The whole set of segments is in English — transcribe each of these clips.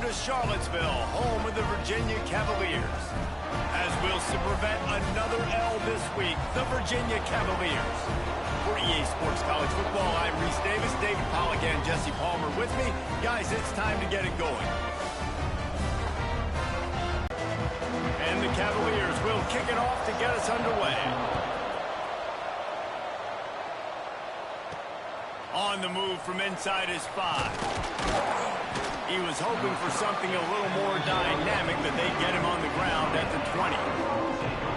to Charlottesville, home of the Virginia Cavaliers. As we'll prevent another L this week, the Virginia Cavaliers. For EA Sports College Football, I'm Reese Davis, David Pollack, and Jesse Palmer with me. Guys, it's time to get it going. And the Cavaliers will kick it off to get us underway. On the move from inside his 5. He was hoping for something a little more dynamic, but they get him on the ground at the 20.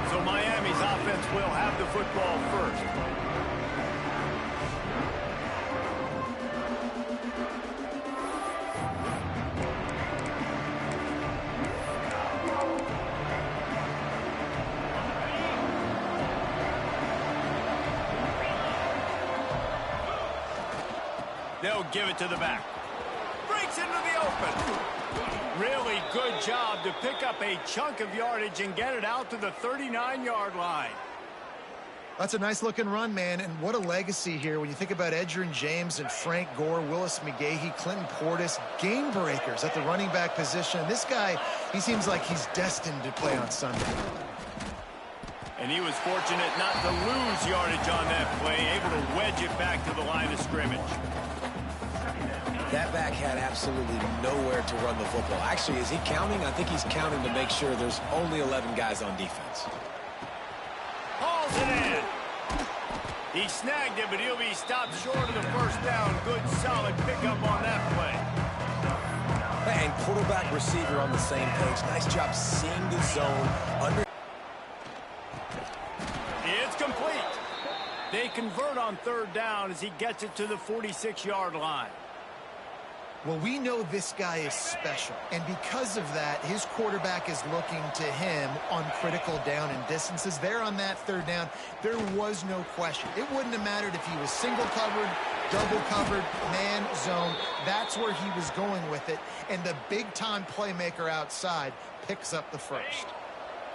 So Miami's offense will have the football first. They'll give it to the back. Breaks into the open. Really good job to pick up a chunk of yardage and get it out to the 39-yard line. That's a nice-looking run, man, and what a legacy here when you think about Edgerrin James and Frank Gore, Willis McGahee, Clinton Portis, game breakers at the running back position. This guy, he seems like he's destined to play on Sunday. And he was fortunate not to lose yardage on that play, able to wedge it back to the line of scrimmage. That back had absolutely nowhere to run the football. Actually, is he counting? I think he's counting to make sure there's only 11 guys on defense. Hauls it in. He snagged it, but he'll be stopped short of the first down. Good, solid pickup on that play. And quarterback receiver on the same page. Nice job seeing the zone under. It's complete. They convert on third down as he gets it to the 46-yard line. Well, we know this guy is special, and because of that, his quarterback is looking to him on critical down and distances. There on that third down, there was no question. It wouldn't have mattered if he was single covered, double covered, man, zone. That's where he was going with it, and the big-time playmaker outside picks up the first.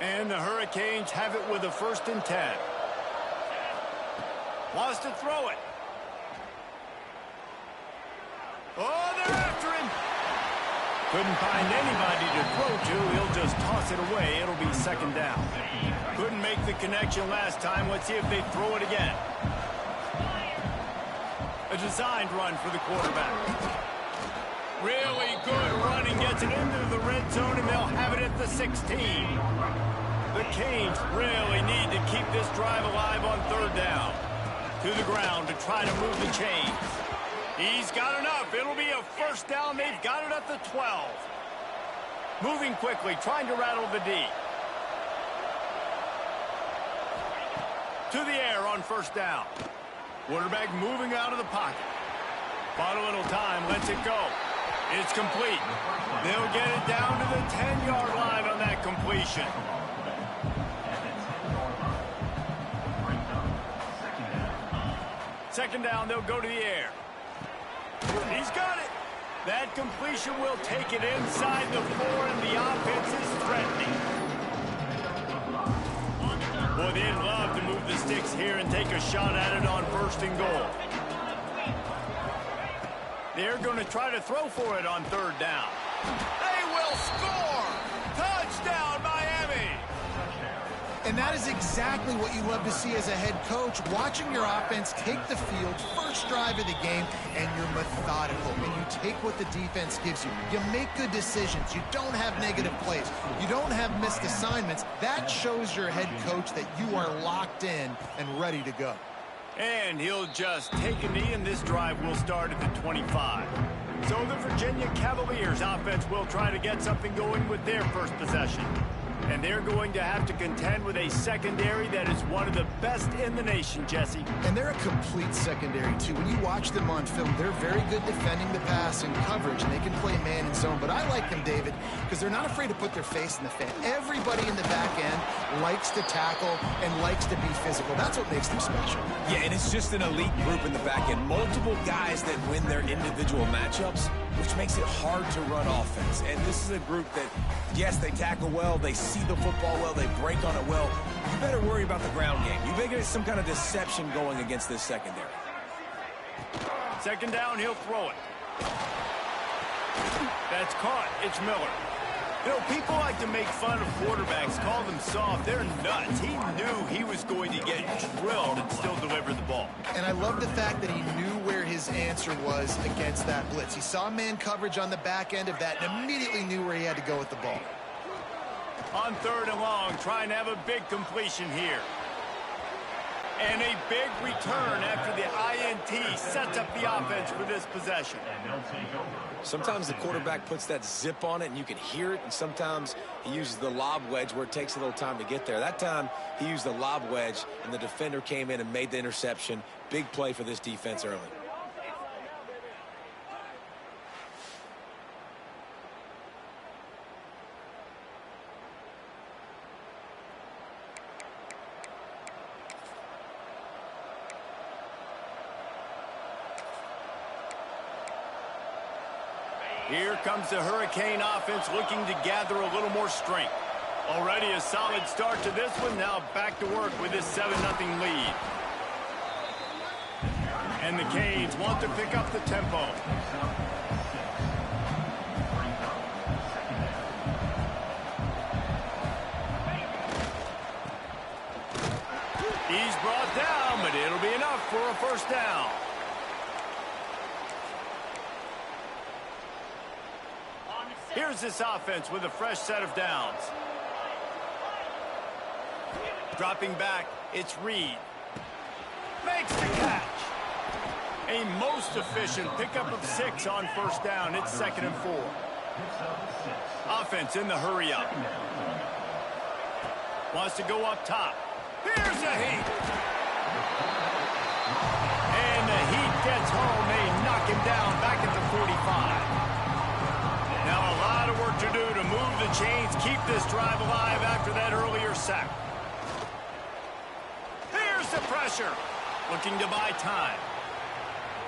And the Hurricanes have it with a 1st and 10. Wants to throw it. Oh, they're after him. Couldn't find anybody to throw to. He'll just toss it away. It'll be 2nd down. Couldn't make the connection last time. Let's see if they throw it again. A designed run for the quarterback. Really good running. Gets it into the red zone, and they'll have it at the 16. The Canes really need to keep this drive alive on 3rd down. To the ground to try to move the chains. He's got enough. It'll be a 1st down. They've got it at the 12. Moving quickly, trying to rattle the D. To the air on 1st down. Quarterback moving out of the pocket. Bought a little time, lets it go. It's complete. They'll get it down to the 10-yard line on that completion. Second down, they'll go to the air. He's got it. That completion will take it inside the 4, and the offense is threatening. Boy, they'd love to move the sticks here and take a shot at it on 1st and goal. They're going to try to throw for it on 3rd down. They will score! Touchdown, Miami! And that is exactly what you love to see as a head coach, watching your offense take the field, first drive of the game, and you're methodical, and you take what the defense gives you. You make good decisions. You don't have negative plays. You don't have missed assignments. That shows your head coach that you are locked in and ready to go. And he'll just take a knee, and this drive will start at the 25. So the Virginia Cavaliers offense will try to get something going with their first possession. And they're going to have to contend with a secondary that is one of the best in the nation, Jesse. And they're a complete secondary, too. When you watch them on film, they're very good defending the pass and coverage, and they can play man and zone. But I like them, David, because they're not afraid to put their face in the fan. Everybody in the back end likes to tackle and likes to be physical. That's what makes them special. Yeah, and it's just an elite group in the back end. Multiple guys that win their individual matchups, which makes it hard to run offense. And this is a group that, yes, they tackle well, they see the football well, they break on it well. You better worry about the ground game. You better get some kind of deception going against this secondary. 2nd down, he'll throw it. That's caught. It's Miller. You know, people like to make fun of quarterbacks, call them soft. They're nuts. He knew he was going to get drilled and still deliver the ball. And I love the fact that he knew where his answer was against that blitz. He saw man coverage on the back end of that and immediately knew where he had to go with the ball. On 3rd and long, trying to have a big completion here. And a big return after the INT sets up the offense for this possession. Sometimes the quarterback puts that zip on it and you can hear it, and sometimes he uses the lob wedge where it takes a little time to get there. That time he used the lob wedge and the defender came in and made the interception. Big play for this defense early. Here comes the Hurricane offense looking to gather a little more strength. Already a solid start to this one. Now back to work with this 7-0 lead. And the Canes want to pick up the tempo. He's brought down, but it'll be enough for a first down. Here's this offense with a fresh set of downs. Dropping back, it's Reed. Makes the catch. A most efficient pickup of 6 on first down. It's 2nd and 4. Offense in the hurry up. Wants to go up top. Here's a heat. And the heat gets home. They knock him down back at the 45. Now a lot of work to do to move the chains, keep this drive alive after that earlier sack. Here's the pressure. Looking to buy time.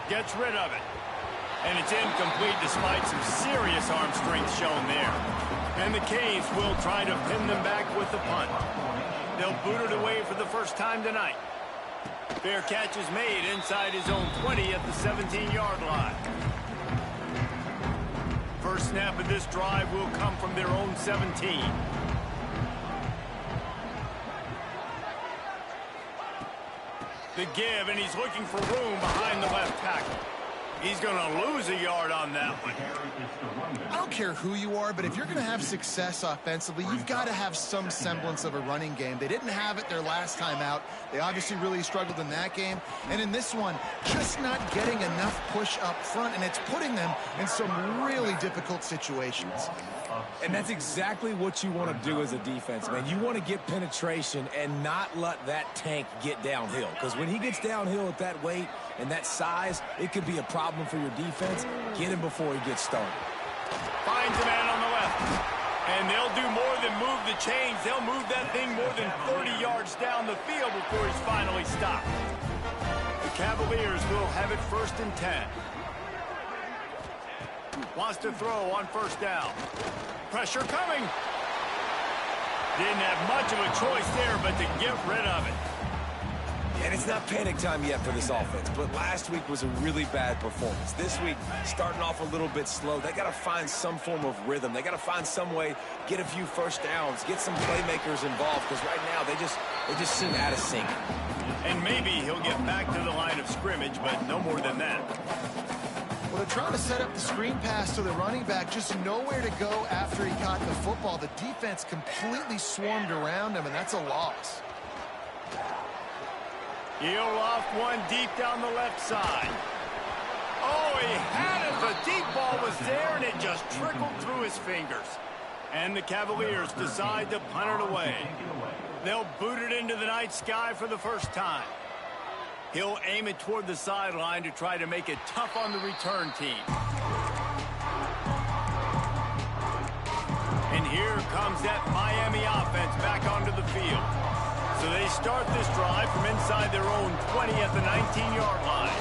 Gets rid of it. And it's incomplete despite some serious arm strength shown there. And the Canes will try to pin them back with the punt. They'll boot it away for the first time tonight. Fair catch is made inside his own 20 at the 17-yard line. First snap of this drive will come from their own 17. The give, and he's looking for room behind the left tackle. He's going to lose a yard on that one. I don't care who you are, but if you're going to have success offensively, you've got to have some semblance of a running game. They didn't have it their last time out. They obviously really struggled in that game. And in this one, just not getting enough push up front, and it's putting them in some really difficult situations. And that's exactly what you want to do as a defense, man. You want to get penetration and not let that tank get downhill. Because when he gets downhill at that weight and that size, it could be a problem for your defense. Get him before he gets started. Finds a man on the left. And they'll do more than move the chains. They'll move that thing more than 30 yards down the field before he's finally stopped. The Cavaliers will have it 1st and 10. Wants to throw on first down. Pressure coming. Didn't have much of a choice there, but to get rid of it. And it's not panic time yet for this offense, but last week was a really bad performance. This week, starting off a little bit slow. They got to find some form of rhythm. They got to find some way, get a few first downs, get some playmakers involved, because right now they just seem out of sync. And maybe he'll get back to the line of scrimmage, but no more than that. Well, they're trying to set up the screen pass to the running back, just nowhere to go after he caught the football. The defense completely swarmed around him, and that's a loss. He'll off one deep down the left side. Oh, he had it. The deep ball was there, and it just trickled through his fingers. And the Cavaliers decide to punt it away. They'll boot it into the night sky for the first time. He'll aim it toward the sideline to try to make it tough on the return team. And here comes that Miami offense back onto the field. So they start this drive from inside their own 20 at the 19-yard line.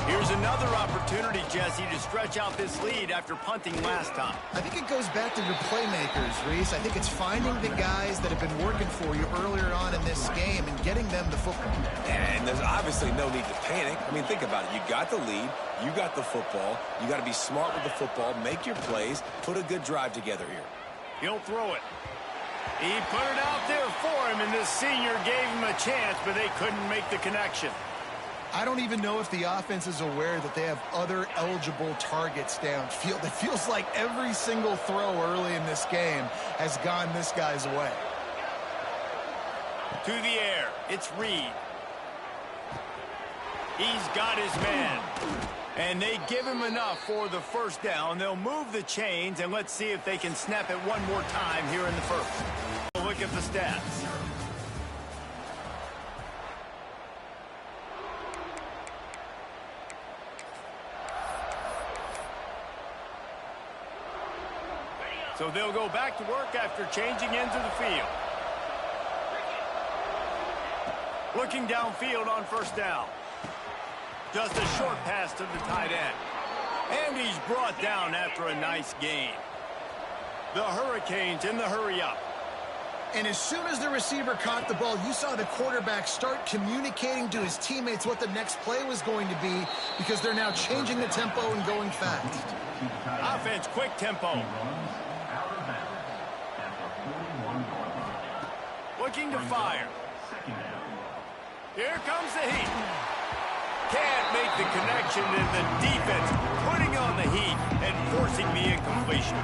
Here's another opportunity, Jesse, to stretch out this lead after punting last time. I think it goes back to your playmakers, Reese. I think it's finding the guys that have been working for you earlier on in this game and getting them the football. And there's obviously no need to panic. I mean, think about it. You got the lead. You got the football. You got to be smart with the football. Make your plays. Put a good drive together here. He'll throw it. He put it out there for him, and this senior gave him a chance, but they couldn't make the connection. I don't even know if the offense is aware that they have other eligible targets downfield. It feels like every single throw early in this game has gone this guy's way. To the air, it's Reed. He's got his man. And they give him enough for the first down. They'll move the chains, and let's see if they can snap it one more time here in the first. Look at the stats. So they'll go back to work after changing into the field. Looking downfield on first down. Just a short pass to the tight end. And he's brought down after a nice gain. The Hurricanes in the hurry-up. And as soon as the receiver caught the ball, you saw the quarterback start communicating to his teammates what the next play was going to be because they're now changing the tempo and going fast. Offense, quick tempo. Looking to fire. Here comes the heat. Can't make the connection, and the defense putting on the heat and forcing the incompletion.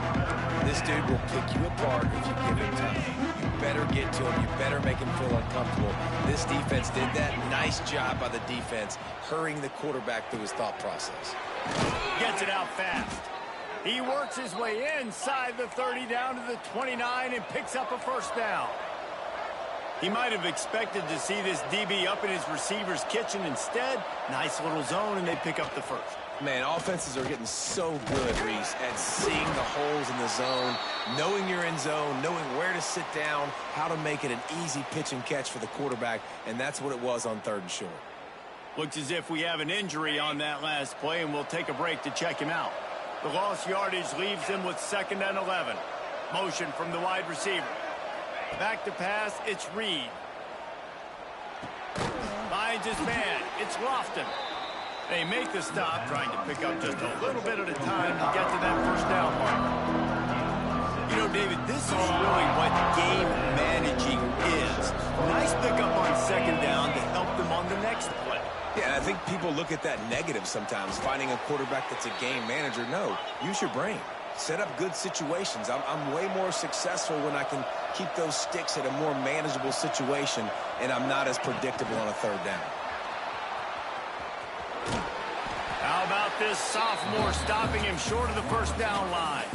This dude will pick you apart if you give him time. You better get to him. You better make him feel uncomfortable. This defense did that. Nice job by the defense, hurrying the quarterback through his thought process. Gets it out fast. He works his way inside the 30 down to the 29 and picks up a first down. He might have expected to see this DB up in his receiver's kitchen. Instead, nice little zone, and they pick up the first. Man, offenses are getting so good, Reese, at seeing the holes in the zone, knowing you're in zone, knowing where to sit down, how to make it an easy pitch and catch for the quarterback, and that's what it was on 3rd and short. Looks as if we have an injury on that last play, and we'll take a break to check him out. The lost yardage leaves him with 2nd and 11. Motion from the wide receiver. Back to pass, it's Reed. Finds his man, it's Lofton. They make the stop, trying to pick up just a little bit at a time to get to that first down mark. You know, David, this is really what game managing is. Nice pickup on 2nd down to help them on the next play. Yeah, and I think people look at that negative sometimes, finding a quarterback that's a game manager. No, use your brain. Set up good situations. I'm way more successful when I can keep those sticks at a more manageable situation, and I'm not as predictable on a 3rd down. How about this sophomore stopping him short of the first down line?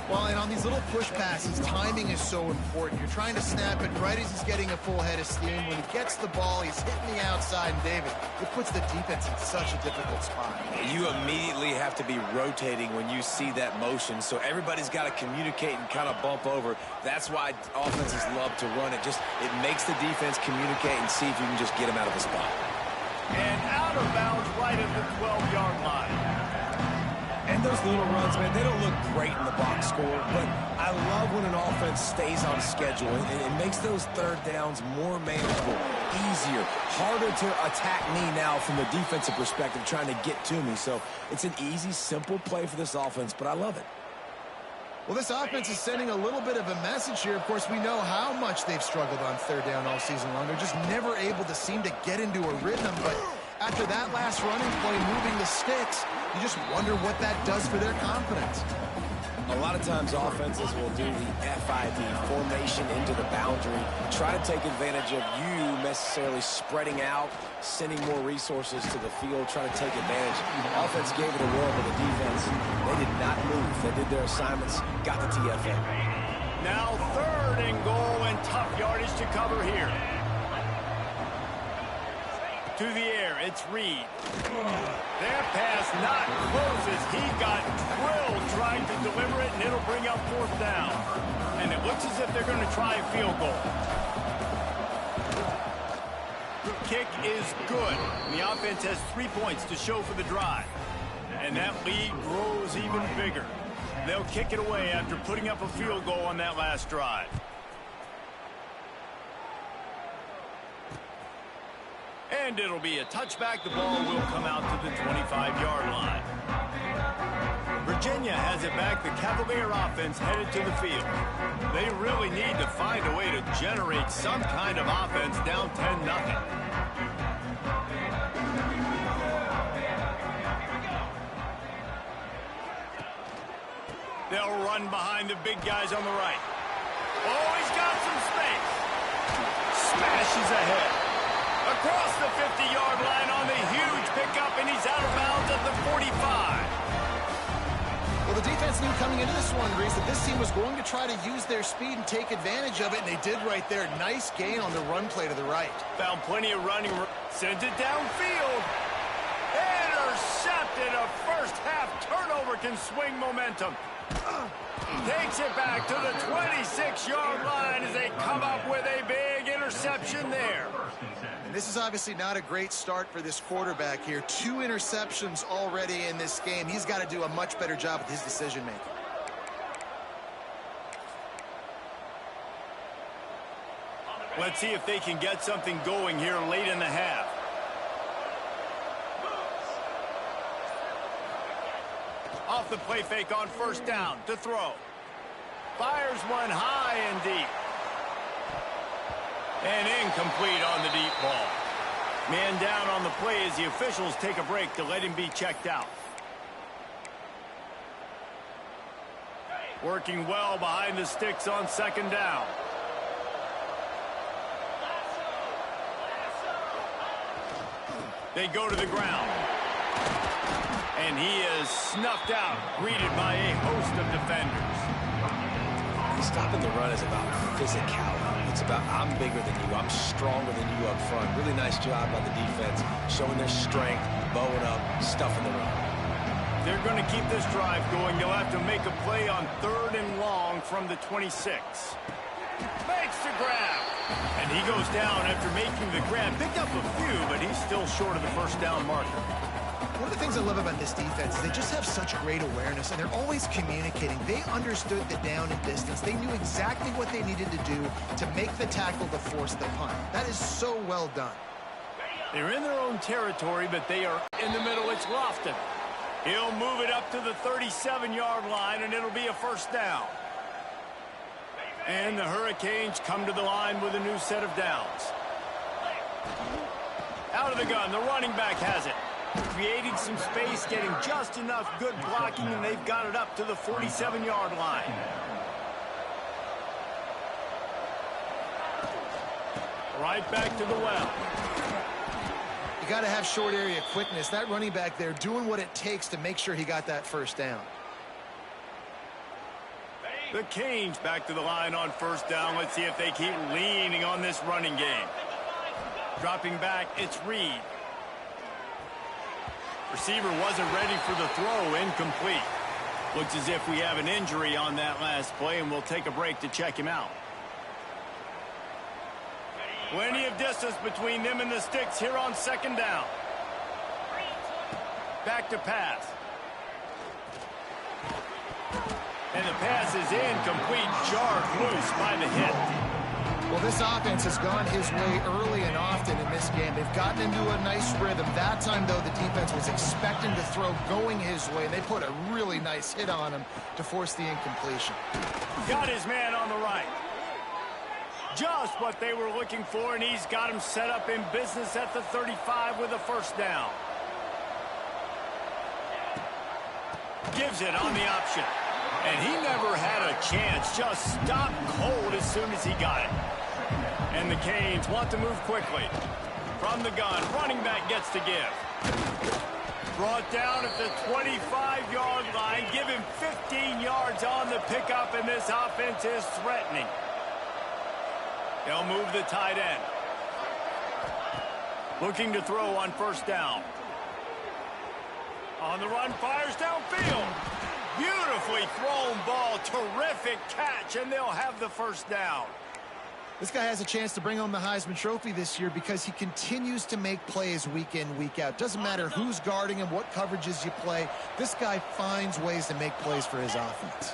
Well, and on these little push passes, timing is so important. You're trying to snap it right as he's getting a full head of steam. When he gets the ball, he's hitting the outside, and David, it puts the defense in such a difficult spot. You immediately have to be rotating when you see that motion, so everybody's got to communicate and kind of bump over. That's why offenses love to run it. It makes the defense communicate and see if you can just get him out of the spot. And out of bounds right at the 12-yard line. And those little runs, man, they don't look great in the box score, but I love when an offense stays on schedule. It makes those 3rd downs more manageable, easier, harder to attack me now from the defensive perspective trying to get to me. So it's an easy, simple play for this offense, but I love it. Well, this offense is sending a little bit of a message here. Of course, we know how much they've struggled on 3rd down all season long. They're just never able to seem to get into a rhythm, but after that last running play, moving the sticks, you just wonder what that does for their confidence. A lot of times offenses will do the FIB, formation into the boundary, try to take advantage of you necessarily spreading out, sending more resources to the field, trying to take advantage. Offense gave it a whirl with the defense. They did not move. They did their assignments, got the TFA. Now 3rd and goal and tough yardage to cover here. To the air, it's Reed. Their pass not close as he got drilled trying to deliver it, and it'll bring up 4th down. And it looks as if they're going to try a field goal. Kick is good. And the offense has 3 points to show for the drive. And that lead grows even bigger. They'll kick it away after putting up a field goal on that last drive. And it'll be a touchback. The ball will come out to the 25-yard line. Virginia has it back. The Cavalier offense headed to the field. They really need to find a way to generate some kind of offense down 10-0. They'll run behind the big guys on the right. Oh, he's got some space. Smashes ahead. Across the 50-yard line on the huge pickup, and he's out of bounds at the 45. Well, the defense knew coming into this one, Reese, that this team was going to try to use their speed and take advantage of it, and they did right there. Nice gain on the run play to the right. Found plenty of running. Sends it downfield. Intercepted. A first-half turnover can swing momentum. Takes it back to the 26-yard line as they come up with a big interception there. And this is obviously not a great start for this quarterback here. 2 interceptions already in this game. He's got to do a much better job with his decision-making. Let's see if they can get something going here late in the half. Off the play fake on first down to throw. Fires one high and deep. And incomplete on the deep ball. Man down on the play as the officials take a break to let him be checked out. Working well behind the sticks on second down. They go to the ground. And he is snuffed out, greeted by a host of defenders. Stopping the run is about physicality. It's about I'm bigger than you. I'm stronger than you up front. Really nice job by the defense, showing their strength, bowing up, stuffing the run. They're going to keep this drive going. They'll have to make a play on 3rd and long from the 26. Makes the grab. And he goes down after making the grab. Picked up a few, but he's still short of the first down marker. One of the things I love about this defense is they just have such great awareness, and they're always communicating. They understood the down and distance. They knew exactly what they needed to do to make the tackle to force the punt. That is so well done. They're in their own territory, but they are in the middle. It's Lofton. He'll move it up to the 37-yard line, and it'll be a first down. And the Hurricanes come to the line with a new set of downs. Out of the gun, the running back has it. Creating some space, getting just enough good blocking, and they've got it up to the 47-yard line. Right back to the well. You got to have short area quickness. That running back there doing what it takes to make sure he got that first down. The Canes back to the line on first down. Let's see if they keep leaning on this running game. Dropping back, it's Reed. Receiver wasn't ready for the throw, incomplete. Looks as if we have an injury on that last play, and we'll take a break to check him out. Plenty of distance between them and the sticks here on second down. Back to pass. And the pass is incomplete, jarred loose by the hit. Well, this offense has gone his way early and often in this game. They've gotten into a nice rhythm. That time, though, the defense was expecting to throw going his way, and they put a really nice hit on him to force the incompletion. Got his man on the right. Just what they were looking for, and he's got him set up in business at the 35 with a first down. Gives it on the option. And he never had a chance. Just stopped cold as soon as he got it. And the Canes want to move quickly. From the gun, running back gets to give. Brought down at the 25-yard line. Give him 15 yards on the pickup, and this offense is threatening. They'll move the tight end. Looking to throw on first down. On the run, fires downfield. Beautifully thrown ball. Terrific catch, and they'll have the first down. This guy has a chance to bring home the Heisman Trophy this year because he continues to make plays week in, week out. Doesn't matter who's guarding him, what coverages you play. This guy finds ways to make plays for his offense.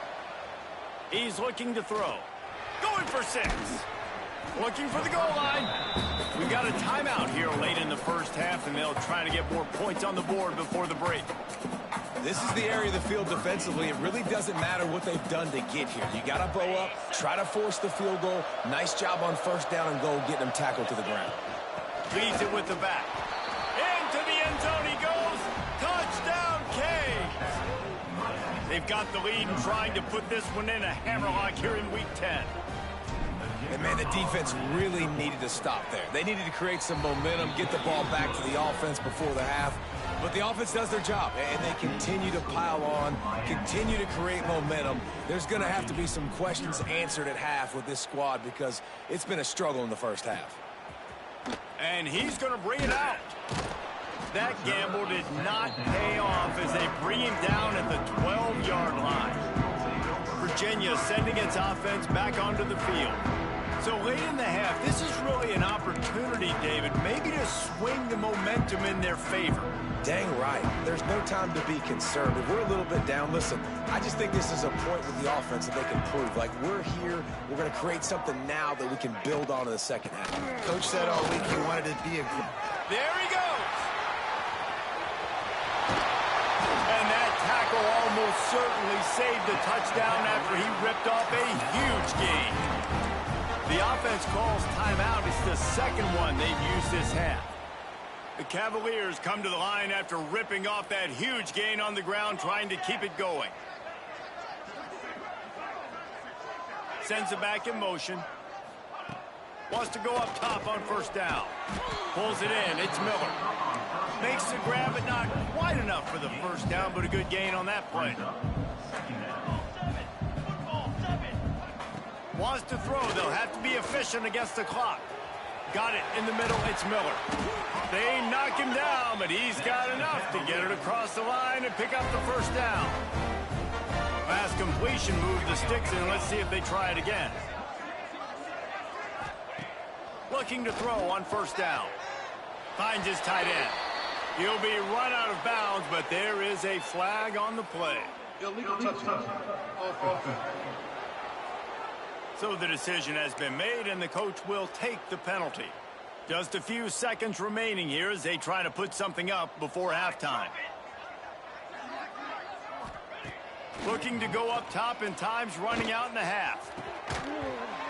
He's looking to throw. Going for 6. Looking for the goal line. We've got a timeout here late in the first half, and they'll try to get more points on the board before the break. This is the area of the field defensively. It really doesn't matter what they've done to get here. You got to bow up, try to force the field goal. Nice job on first down and goal, getting them tackled to the ground. Leads it with the back. Into the end zone he goes. Touchdown, Canes. They've got the lead and trying to put this one in a hammerlock here in Week 10. And, man, the defense really needed to stop there. They needed to create some momentum, get the ball back to the offense before the half. But the offense does their job, and they continue to pile on, continue to create momentum. There's going to have to be some questions answered at half with this squad because it's been a struggle in the first half. And he's going to bring it out. That gamble did not pay off as they bring him down at the 12-yard line. Virginia sending its offense back onto the field. So late in the half, this is really an opportunity, David, maybe to swing the momentum in their favor. Dang right. There's no time to be concerned. If we're a little bit down, listen, I just think this is a point with the offense that they can prove. Like, we're here, we're going to create something now that we can build on in the second half. Coach said all week he wanted to be a... There he goes. And that tackle almost certainly saved the touchdown after he ripped off a huge gain. The offense calls timeout. It's the second one they've used this half. The Cavaliers come to the line after ripping off that huge gain on the ground, trying to keep it going. Sends it back in motion. Wants to go up top on first down. Pulls it in. It's Miller. Makes the grab, but not quite enough for the first down, but a good gain on that play. Wants to throw. They'll have to be efficient against the clock. Got it in the middle. It's Miller. They knock him down, but he's got enough to get it across the line and pick up the first down. Last completion moved the sticks in. Let's see if they try it again. Looking to throw on first down. Finds his tight end. He'll be run out of bounds, but there is a flag on the play. Illegal touchdown. So the decision has been made, and the coach will take the penalty. Just a few seconds remaining here as they try to put something up before halftime. Looking to go up top, and time's running out in the half.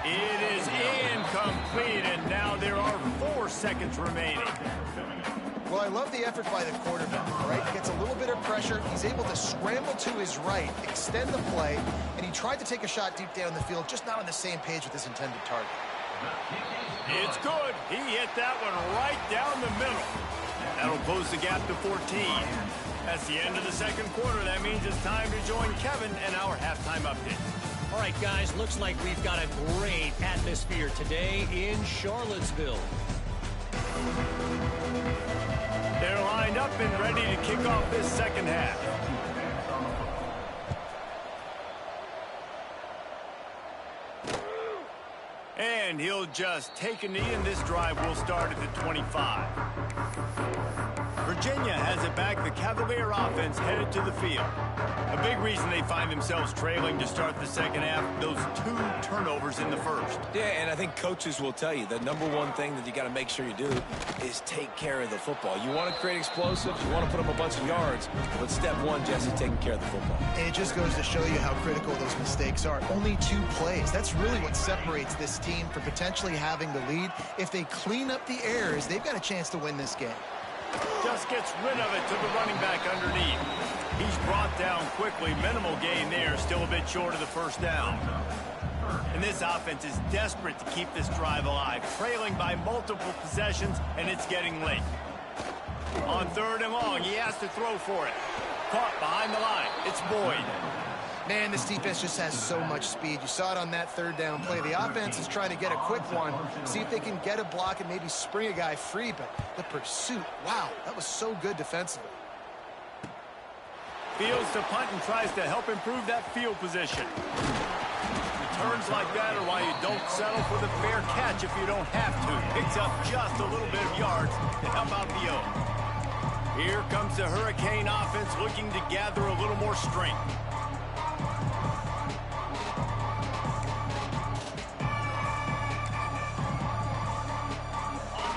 It is incomplete, and now there are 4 seconds remaining. Well, I love the effort by the quarterback, all right? He gets a little bit of pressure. He's able to scramble to his right, extend the play, and he tried to take a shot deep down the field, just not on the same page with his intended target. It's good. He hit that one right down the middle. That'll close the gap to 14. That's the end of the second quarter. That means it's time to join Kevin and our halftime update. All right, guys, looks like we've got a great atmosphere today in Charlottesville. They're lined up and ready to kick off this second half. And he'll just take a knee, and this drive will start at the 25. Virginia has it back. The Cavalier offense headed to the field. A big reason they find themselves trailing to start the second half, those 2 turnovers in the first. Yeah, and I think coaches will tell you the number one thing that you got to make sure you do is take care of the football. You want to create explosives, you want to put up a bunch of yards, but step one, Jesse, taking care of the football. And it just goes to show you how critical those mistakes are. Only 2 plays. That's really what separates this team from potentially having the lead. If they clean up the errors, they've got a chance to win this game. Just gets rid of it to the running back underneath. He's brought down quickly. Minimal gain there. Still a bit short of the first down. And this offense is desperate to keep this drive alive. Trailing by multiple possessions, and it's getting late. On 3rd and long, he has to throw for it. Caught behind the line. It's Boyd. Man, this defense just has so much speed. You saw it on that 3rd down play. The offense is trying to get a quick one, see if they can get a block and maybe spring a guy free, but the pursuit, wow, that was so good defensively. Fields to punt and tries to help improve that field position. Turns like that are why you don't settle for the fair catch if you don't have to. Picks up just a little bit of yards to help out the O. Here comes the Hurricane offense looking to gather a little more strength.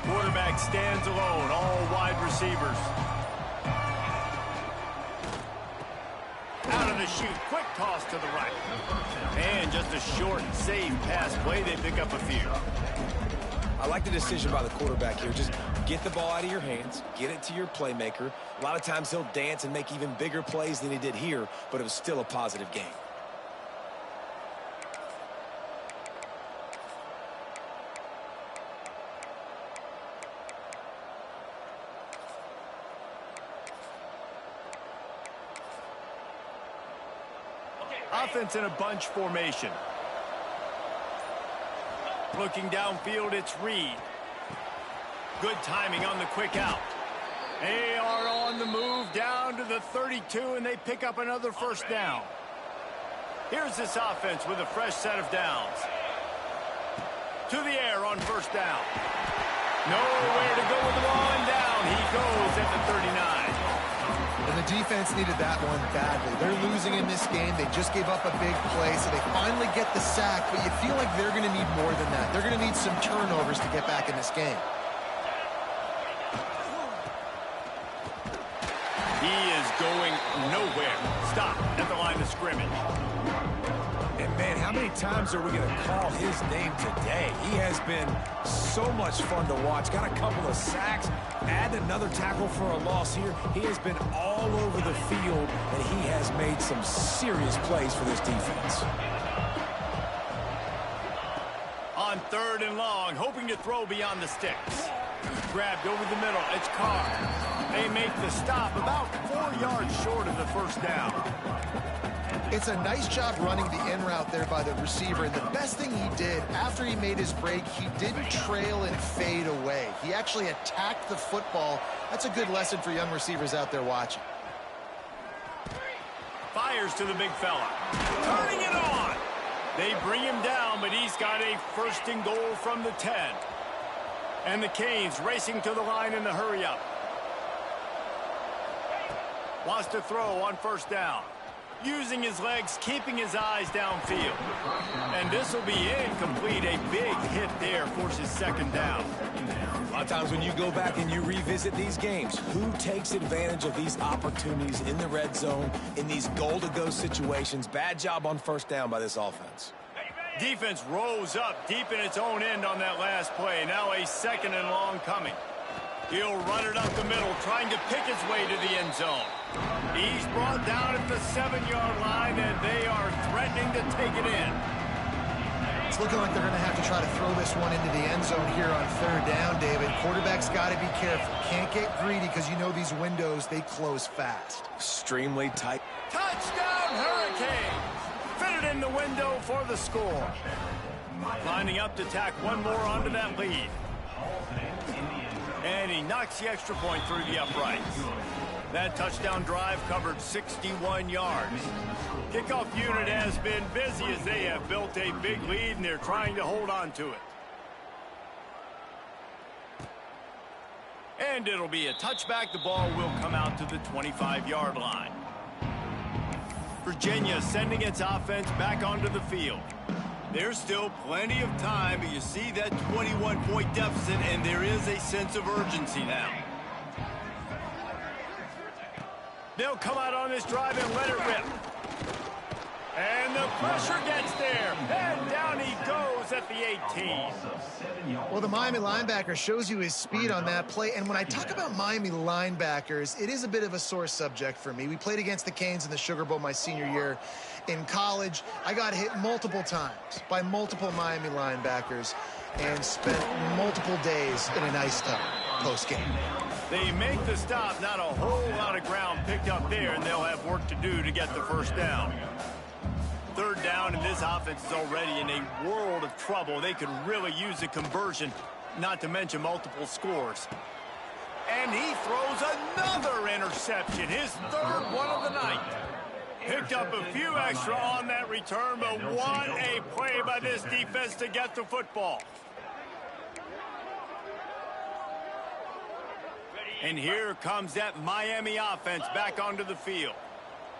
Quarterback stands alone, all wide receivers. Out of the chute, quick toss to the right. And just a short, safe pass play, they pick up a few. I like the decision by the quarterback here. Just get the ball out of your hands, get it to your playmaker. A lot of times he'll dance and make even bigger plays than he did here, but it was still a positive game. Offense in a bunch formation. Looking downfield, it's Reed. Good timing on the quick out. They are on the move down to the 32, and they pick up another first down. Here's this offense with a fresh set of downs. To the air on first down. Nowhere to go with the ball, and down he goes at the 39. And the defense needed that one badly. They're losing in this game. They just gave up a big play, so they finally get the sack, but you feel like they're going to need more than that. They're going to need some turnovers to get back in this game. He is going nowhere. Stop at the line of scrimmage. And, man, how many times are we going to call his name today? He has been so much fun to watch. Got a couple of sacks. Add another tackle for a loss here. He has been all over the field, and he has made some serious plays for this defense. On third and long, hoping to throw beyond the sticks. Grabbed over the middle. It's Carr. They make the stop about 4 yards short of the first down. It's a nice job running the in route there by the receiver. And the best thing he did after he made his break, he didn't trail and fade away. He actually attacked the football. That's a good lesson for young receivers out there watching. Fires to the big fella. Turning it on. They bring him down, but he's got a first and goal from the 10. And the Canes racing to the line in the hurry up. Wants to throw on first down. Using his legs, keeping his eyes downfield. And this will be incomplete. A big hit there forces second down. A lot of times when you go back and you revisit these games, who takes advantage of these opportunities in the red zone, in these goal-to-go situations? Bad job on first down by this offense. Defense rose up deep in its own end on that last play. Now a second and long coming. He'll run it up the middle, trying to pick his way to the end zone. He's brought down at the 7-yard line, and they are threatening to take it in. It's looking like they're going to have to try to throw this one into the end zone here on third down, David. Quarterback's got to be careful. Can't get greedy because you know these windows, they close fast. Extremely tight. Touchdown, Hurricane! Fitted in the window for the score. Lining up to tack one more onto that lead. And he knocks the extra point through the uprights. That touchdown drive covered 61 yards. Kickoff unit has been busy as they have built a big lead, and they're trying to hold on to it. And it'll be a touchback. The ball will come out to the 25-yard line. Virginia sending its offense back onto the field. There's still plenty of time, but you see that 21-point deficit, and there is a sense of urgency now. They'll come out on this drive and let it rip. And the pressure gets there, and down he goes at the 18. Well, the Miami linebacker shows you his speed on that play, and when I talk about Miami linebackers, it is a bit of a sore subject for me. We played against the Canes in the Sugar Bowl my senior year. In college, I got hit multiple times by multiple Miami linebackers and spent multiple days in an ice tub post-game. They make the stop, not a whole lot of ground picked up there, and they'll have work to do to get the first down. Third down, and this offense is already in a world of trouble. They could really use a conversion, not to mention multiple scores. And he throws another interception, his third one of the night. Picked up a few extra on that return, but what a play by this defense to get the football. And here comes that Miami offense back onto the field.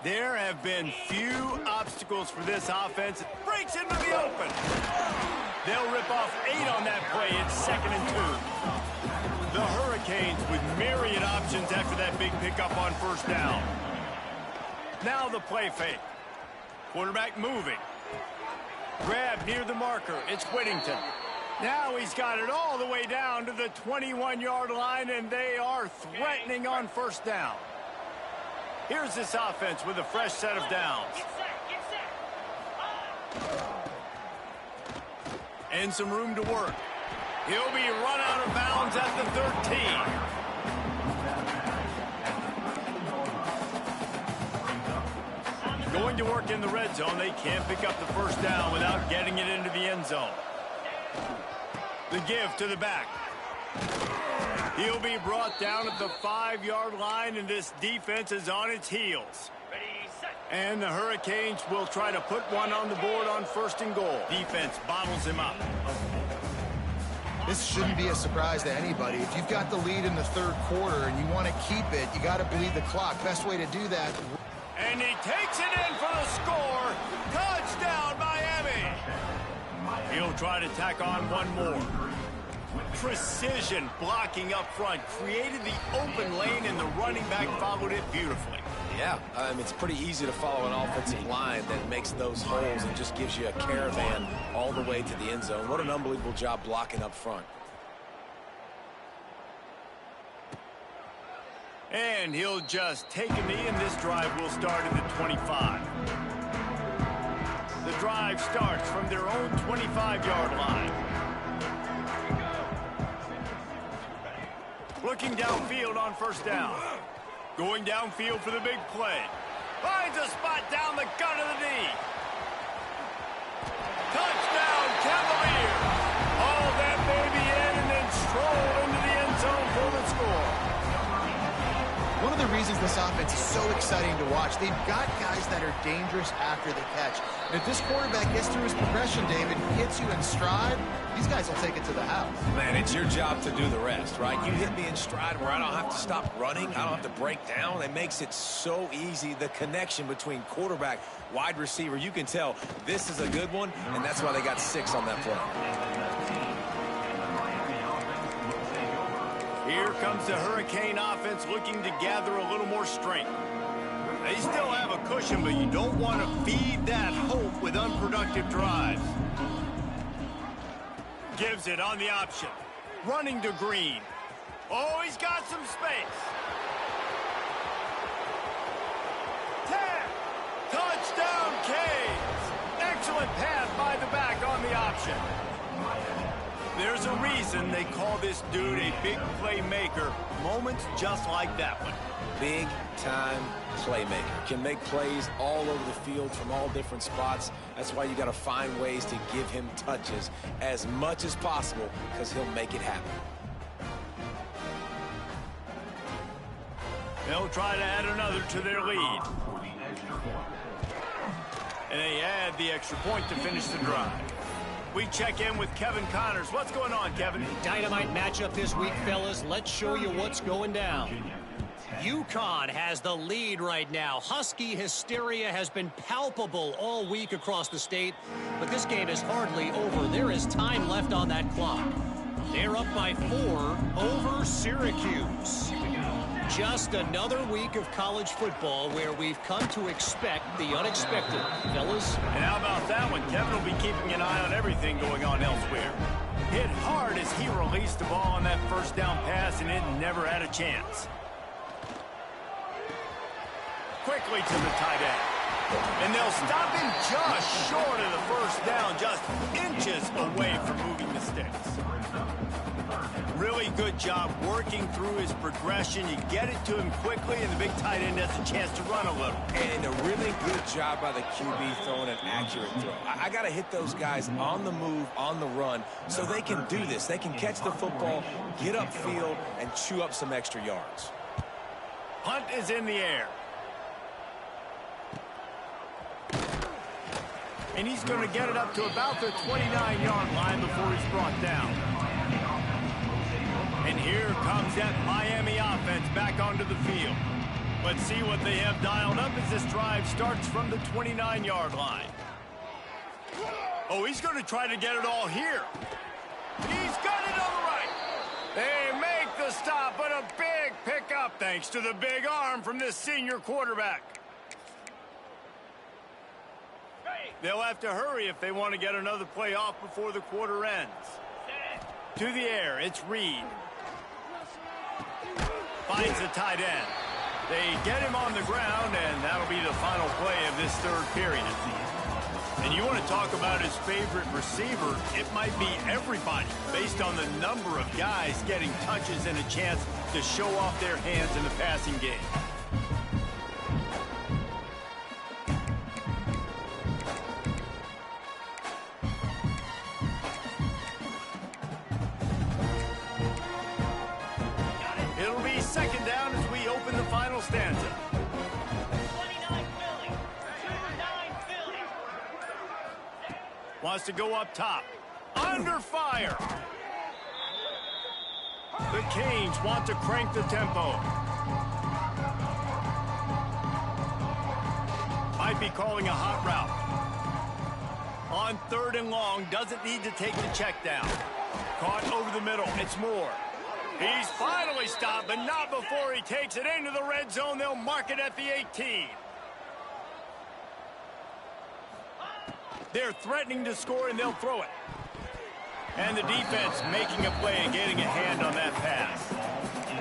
There have been few obstacles for this offense. Breaks into the open. They'll rip off 8 on that play. It's 2nd and 2. The Hurricanes with myriad options after that big pickup on 1st down. Now the play fake. Quarterback moving. Grab near the marker. It's Whittington. Now he's got it all the way down to the 21-yard line, and they are threatening on 1st down. Here's this offense with a fresh set of downs. And some room to work. He'll be run out of bounds at the 13. Going to work in the red zone. They can't pick up the 1st down without getting it into the end zone. The give to the back. He'll be brought down at the 5-yard line, and this defense is on its heels. And the Hurricanes will try to put one on the board on 1st and goal. Defense bottles him up. This shouldn't be a surprise to anybody. If you've got the lead in the 3rd quarter and you want to keep it, you got to bleed the clock. Best way to do that. And he takes it in for the score. Touchdown, Miami. He'll try to tack on one more. Precision blocking up front created the open lane, and the running back followed it beautifully. Yeah, it's pretty easy to follow an offensive line that makes those holes and just gives you a caravan all the way to the end zone. What an unbelievable job blocking up front. And he'll just take a knee, and this drive will start at the 25. The drive starts from their own 25-yard line. Looking downfield on 1st down. Going downfield for the big play. Finds a spot down the gut of the knee. Touchdown, Cavaliers. Haul that baby in and then stroll into the end zone for the score. One of the reasons this offense is so exciting to watch, they've got guys that are dangerous after the catch. And if this quarterback gets through his progression, David, hits you in stride, these guys will take it to the house. Man, it's your job to do the rest, right? You hit me in stride where I don't have to stop running. I don't have to break down. It makes it so easy. The connection between quarterback, wide receiver, you can tell this is a good one, and that's why they got 6 on that play. Here comes the Hurricane offense looking to gather a little more strength. They still have a cushion, but you don't want to feed that hope with unproductive drives. Gives it on the option. Running to Green. Oh, he's got some space. 10. Touchdown, Canes. Excellent pass by the back on the option. There's a reason they call this dude a big playmaker. Moments just like that one. Big-time playmaker. Can make plays all over the field from all different spots. That's why you got to find ways to give him touches as much as possible, because he'll make it happen. They'll try to add another to their lead. And they add the extra point to finish the drive. We check in with Kevin Connors. What's going on, Kevin? Dynamite matchup this week, fellas. Let's show you what's going down. UConn has the lead right now. Husky hysteria has been palpable all week across the state, but this game is hardly over. There is time left on that clock. They're up by 4 over Syracuse. Just another week of college football where we've come to expect the unexpected, fellas. And how about that one? Kevin will be keeping an eye on everything going on elsewhere. Hit hard as he released the ball on that 1st down pass, and it never had a chance. Quickly to the tight end. And they'll stop him just short of the 1st down, just inches away from moving the sticks. Really good job working through his progression. You get it to him quickly, and the big tight end has a chance to run a little. And a really good job by the QB throwing an accurate throw. I got to hit those guys on the move, on the run, so they can do this. They can catch the football, get upfield, and chew up some extra yards. Punt is in the air. And he's going to get it up to about the 29-yard line before he's brought down. And here comes that Miami offense back onto the field. Let's see what they have dialed up as this drive starts from the 29-yard line. Oh, he's going to try to get it all here. He's got it on the right. They make the stop, but a big pickup thanks to the big arm from this senior quarterback. They'll have to hurry if they want to get another play off before the quarter ends. To the air, it's Reed. Finds the tight end. They get him on the ground, and that'll be the final play of this third period. And you want to talk about his favorite receiver, it might be everybody based on the number of guys getting touches and a chance to show off their hands in the passing game. It'll be second down as we open the final stanza. Wants to go up top. Under fire. The Canes want to crank the tempo. Might be calling a hot route. On third and long, doesn't need to take the check down. Caught over the middle. It's Moore. He's finally stopped, but not before he takes it into the red zone. They'll mark it at the 18. They're threatening to score, and they'll throw it. And the defense making a play and getting a hand on that pass.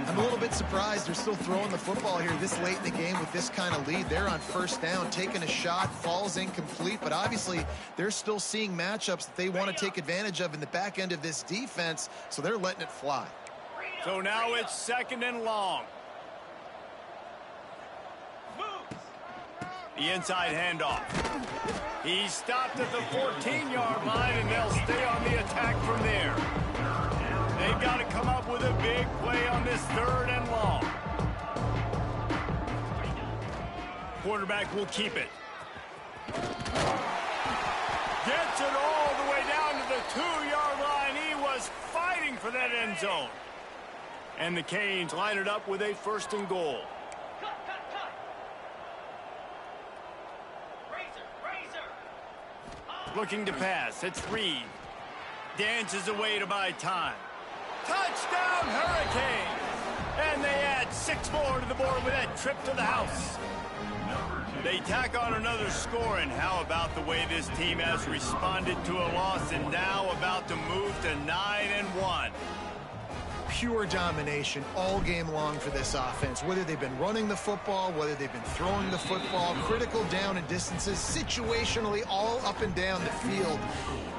I'm a little bit surprised they're still throwing the football here this late in the game with this kind of lead. They're on first down, taking a shot, falls incomplete, but obviously they're still seeing matchups that they want to take advantage of in the back end of this defense, so they're letting it fly. So now it's second and long. The inside handoff. He's stopped at the 14-yard line, and they'll stay on the attack from there. They've got to come up with a big play on this third and long. Quarterback will keep it. Gets it all the way down to the 2-yard line. He was fighting for that end zone. And the Canes line it up with a first and goal. Looking to pass. It's Reed. Dances away to buy time. Touchdown, Hurricanes! And they add 6 more to the board with that trip to the house. They tack on another score, and how about the way this team has responded to a loss and now about to move to 9-1. Pure domination all game long for this offense. Whether they've been running the football, whether they've been throwing the football, critical down and distances, situationally all up and down the field.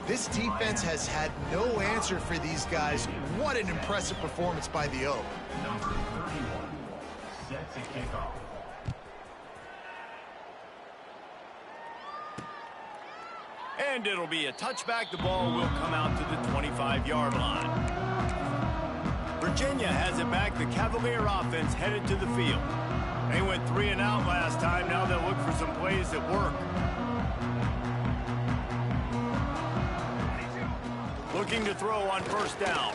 This defense has had no answer for these guys. What an impressive performance by the O. Number 31 sets a kickoff. And it'll be a touchback. The ball will come out to the 25-yard line. Virginia has it back. The Cavalier offense headed to the field. They went 3 and out last time. Now they'll look for some plays that work. Looking to throw on first down.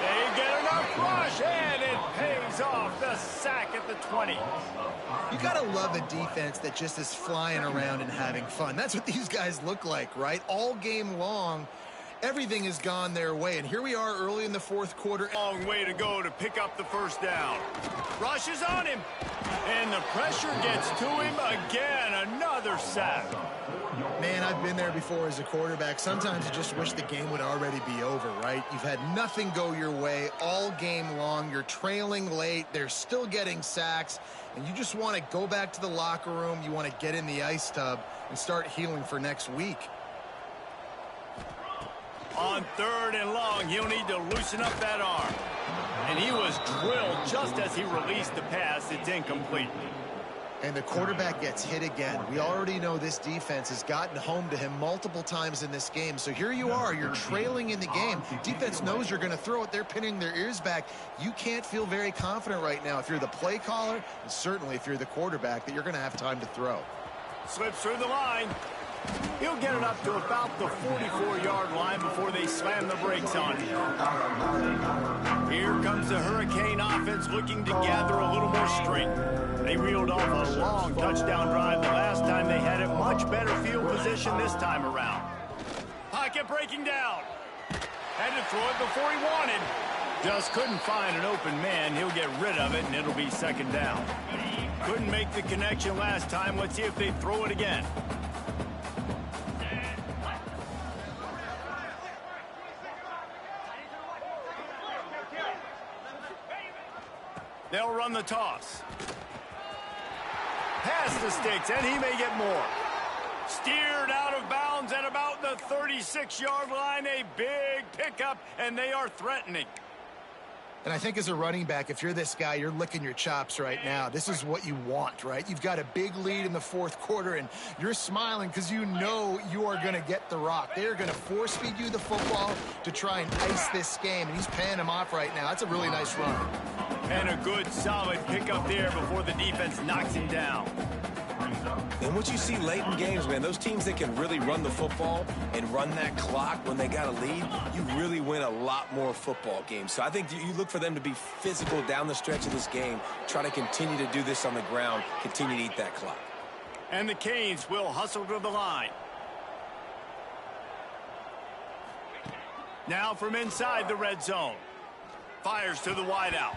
They get enough rush, and it pays off. The sack at the 20. You got to love a defense that just is flying around and having fun. That's what these guys look like, right? All game long, everything has gone their way. And here we are early in the fourth quarter. Long way to go to pick up the first down. Rushes on him. And the pressure gets to him again. Another sack. Man, I've been there before as a quarterback. Sometimes you just wish the game would already be over, right? You've had nothing go your way all game long. You're trailing late. They're still getting sacks. And you just want to go back to the locker room. You want to get in the ice tub and start healing for next week. On third and long, he'll need to loosen up that arm. And he was drilled just as he released the pass. It's incomplete. And the quarterback gets hit again. We already know this defense has gotten home to him multiple times in this game. So here you are. You're trailing in the game. Defense knows you're going to throw it. They're pinning their ears back. You can't feel very confident right now if you're the play caller, and certainly if you're the quarterback, that you're going to have time to throw. Slips through the line. He'll get it up to about the 44-yard line before they slam the brakes on him. Here comes the Hurricane offense looking to gather a little more strength. They reeled off a long touchdown drive the last time they had it. Much better field position this time around. Pocket breaking down. Had to throw it before he wanted. Just couldn't find an open man. He'll get rid of it, and it'll be second down. Couldn't make the connection last time. Let's see if they throw it again. They'll run the toss. Past the sticks, and he may get more. Steered out of bounds at about the 36-yard line. A big pickup, and they are threatening. And I think as a running back, if you're this guy, you're licking your chops right now. This is what you want, right? You've got a big lead in the fourth quarter, and you're smiling because you know you are going to get the rock. They're going to force-feed you the football to try and ice this game, and he's paying him off right now. That's a really nice run. And a good, solid pickup there before the defense knocks him down. And what you see late in games, man, those teams that can really run the football and run that clock when they got a lead, you really win a lot more football games. So I think you look for them to be physical down the stretch of this game, try to continue to do this on the ground, continue to eat that clock. And the Canes will hustle to the line. Now from inside the red zone. Fires to the wideout.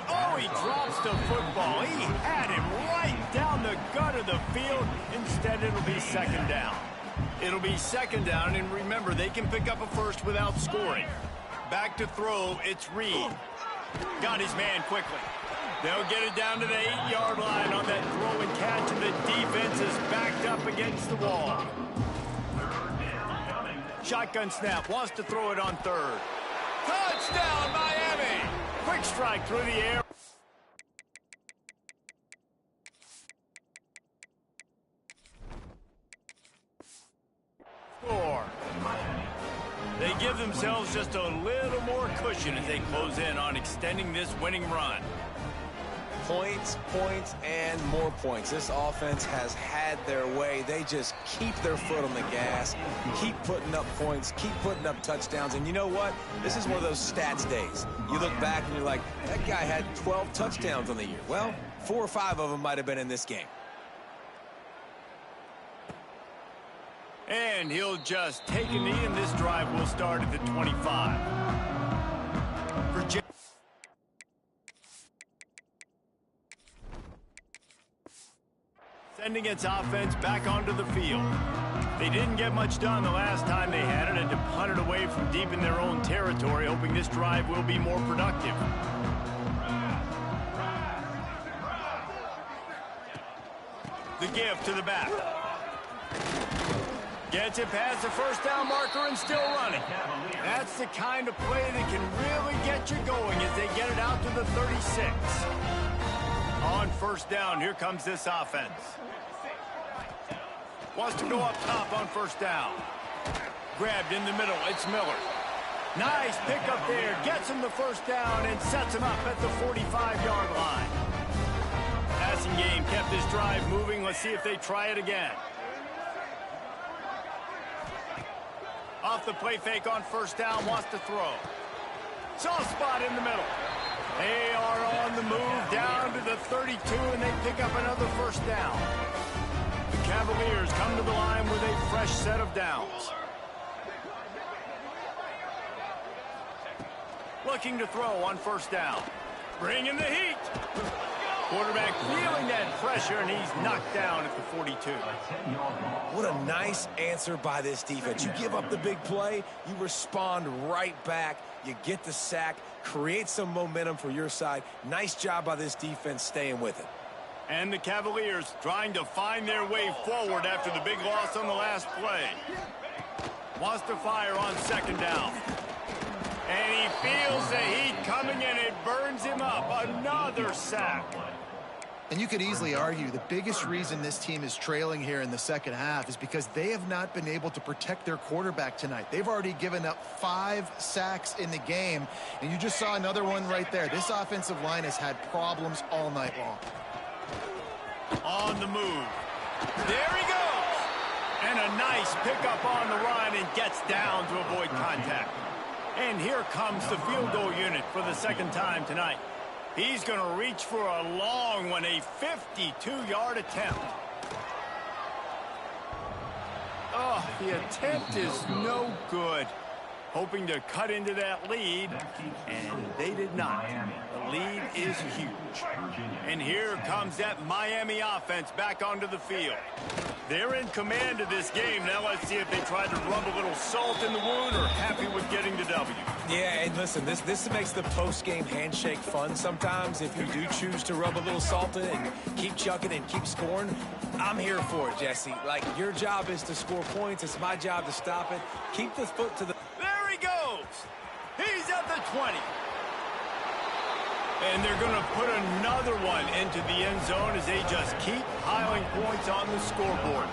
Oh, he drops the football. He had him right down the gut of the field. Instead, it'll be second down. It'll be second down, and remember, they can pick up a first without scoring. Back to throw, it's Reed. Got his man quickly. They'll get it down to the 8-yard line on that throw and catch, and the defense is backed up against the wall. Shotgun snap, wants to throw it on third. Touchdown, Miami! Quick strike through the air. Score. They give themselves just a little more cushion as they close in on extending this winning run. Points, points, and more points. This offense has had their way. They just keep their foot on the gas, keep putting up points, keep putting up touchdowns. And you know what? This is one of those stats days. You look back and you're like, that guy had 12 touchdowns on the year. Well, 4 or 5 of them might have been in this game. And he'll just take a knee, and this drive will start at the 25. Sending its offense back onto the field. They didn't get much done the last time they had it, and to punt it away from deep in their own territory, hoping this drive will be more productive. The give to the back. Gets it past the first down marker and still running. That's the kind of play that can really get you going as they get it out to the 36. On first down, here comes this offense. Wants to go up top on first down. Grabbed in the middle, it's Miller. Nice pickup there, gets him the first down and sets him up at the 45-yard line. Passing game kept this drive moving. Let's see if they try it again. Off the play fake on first down, wants to throw. Soft spot in the middle. They are on the move down to the 32, and they pick up another first down. The Cavaliers come to the line with a fresh set of downs. Looking to throw on first down. Bringing the heat. Quarterback feeling that pressure, and he's knocked down at the 42. What a nice answer by this defense. You give up the big play, you respond right back, you get the sack, create some momentum for your side. Nice job by this defense staying with it. And the Cavaliers trying to find their way forward after the big loss on the last play. Wants to fire on second down. And he feels the heat coming, and it burns him up. Another sack. And you could easily argue the biggest reason this team is trailing here in the second half is because they have not been able to protect their quarterback tonight. They've already given up 5 sacks in the game, and you just saw another one right there. This offensive line has had problems all night long. On the move. There he goes. And a nice pickup on the run and gets down to avoid contact. And here comes the field goal unit for the second time tonight. He's going to reach for a long one, a 52-yard attempt. Oh, the attempt is no good. Hoping to cut into that lead, and they did not. The lead is huge. And here comes that Miami offense back onto the field. They're in command of this game. Now let's see if they try to rub a little salt in the wound or happy with getting the W. Yeah, and listen, this makes the post-game handshake fun sometimes. If you do choose to rub a little salt in and keep chucking and keep scoring, I'm here for it, Jesse. Like, your job is to score points. It's my job to stop it. Keep the foot to the... There he goes. He's at the 20. And they're going to put another one into the end zone as they just keep piling points on the scoreboard.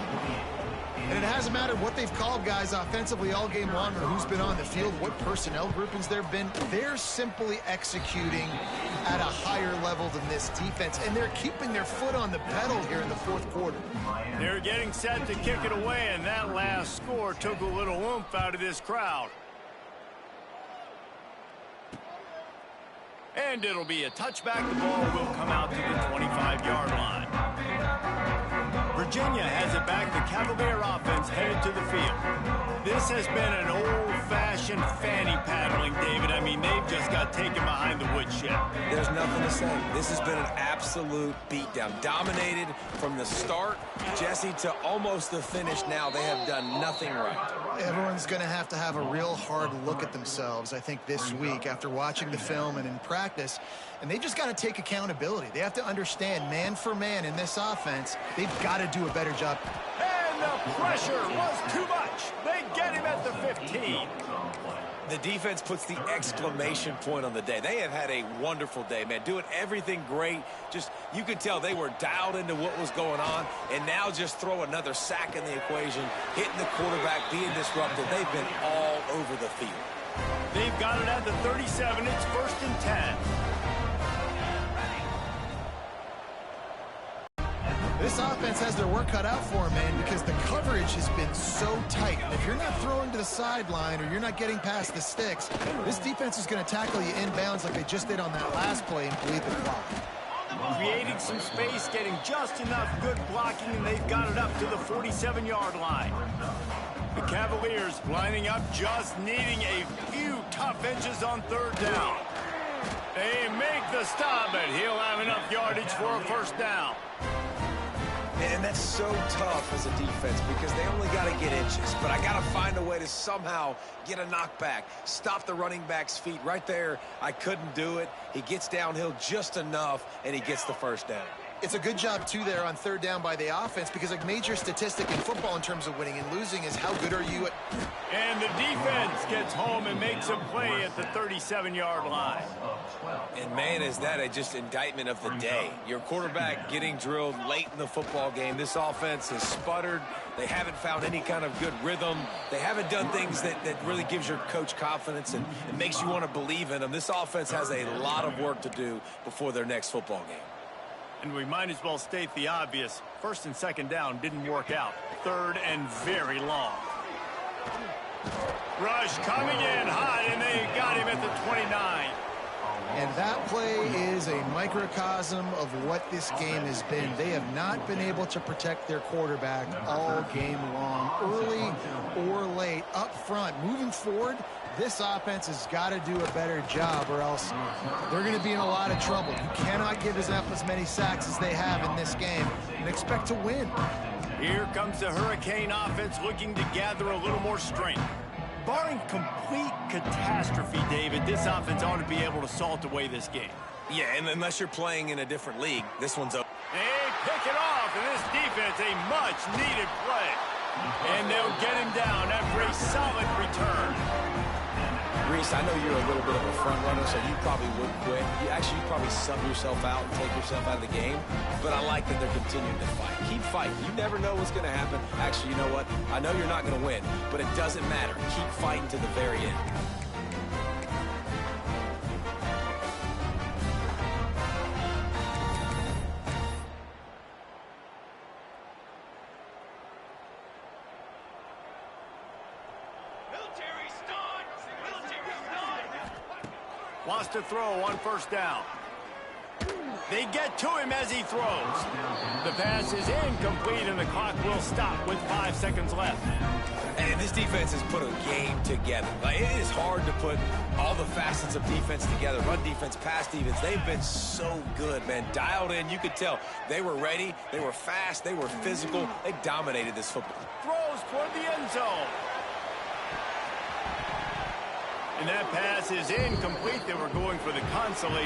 And it hasn't mattered what they've called guys offensively all game long or who's been on the field, what personnel groupings there have been. They're simply executing at a higher level than this defense, and they're keeping their foot on the pedal here in the fourth quarter. They're getting set to kick it away, and that last score took a little oomph out of this crowd. And it'll be a touchback. The ball will come out to the 25-yard line. Virginia has it back. The Cavalier offense headed to the field. This has been an old-fashioned fanny paddling, David. I mean, they've just got taken behind the woodshed. There's nothing to say. This has been an absolute beatdown. Dominated from the start, Jesse, to almost the finish now. They have done nothing right. Everyone's going to have a real hard look at themselves, I think, this week after watching the film and in practice. And they just got to take accountability. They have to understand, man for man in this offense, they've got to do a better job. And the pressure was too much. They get him at the 15. The defense puts the exclamation point on the day. They have had a wonderful day, man. Doing everything great. Just, you could tell they were dialed into what was going on. And now just throw another sack in the equation, hitting the quarterback, being disruptive. They've been all over the field. They've got it at the 37. It's 1st and 10. This offense has their work cut out for them, man, because the coverage has been so tight. If you're not throwing to the sideline or you're not getting past the sticks, this defense is going to tackle you inbounds like they just did on that last play and bleed the clock. Creating some space, getting just enough good blocking, and they've got it up to the 47-yard line. The Cavaliers lining up, just needing a few tough inches on 3rd down. They make the stop, but he'll have enough yardage for a 1st down. And that's so tough as a defense because they only got to get inches. But I got to find a way to somehow get a knockback, stop the running back's feet. Right there, I couldn't do it. He gets downhill just enough, and he gets the 1st down. It's a good job, too, there on 3rd down by the offense because a major statistic in football in terms of winning and losing is how good are you at... And the defense gets home and makes a play at the 37-yard line. And, man, is that a just indictment of the day. Your quarterback getting drilled late in the football game. This offense has sputtered. They haven't found any kind of good rhythm. They haven't done things that really gives your coach confidence and it makes you want to believe in them. This offense has a lot of work to do before their next football game. And we might as well state the obvious. 1st and 2nd down didn't work out. 3rd and very long. Rush coming in hot, and they got him at the 29. And that play is a microcosm of what this game has been. They have not been able to protect their quarterback all game long, early or late, up front. Moving forward, this offense has got to do a better job or else they're going to be in a lot of trouble. You cannot give us up as many sacks as they have in this game and expect to win. Here comes the Hurricane offense looking to gather a little more strength. Barring complete catastrophe, David, this offense ought to be able to salt away this game. Yeah, and unless you're playing in a different league, this one's over. They pick it off, and this defense, a much-needed play. And they'll get him down after a solid return. Reese, I know you're a little bit of a front runner, so you probably would quit. You'd probably sub yourself out and take yourself out of the game. But I like that they're continuing to fight. Keep fighting. You never know what's going to happen. Actually, you know what? I know you're not going to win, but it doesn't matter. Keep fighting to the very end. Wants to throw on first down. They get to him as he throws. The pass is incomplete, and the clock will stop with 5 seconds left. And this defense has put a game together. Like, it is hard to put all the facets of defense together. Run defense, pass defense. They've been so good, man. Dialed in. You could tell they were ready. They were fast. They were physical. They dominated this football. Throws toward the end zone. And that pass is incomplete. They were going for the consolation.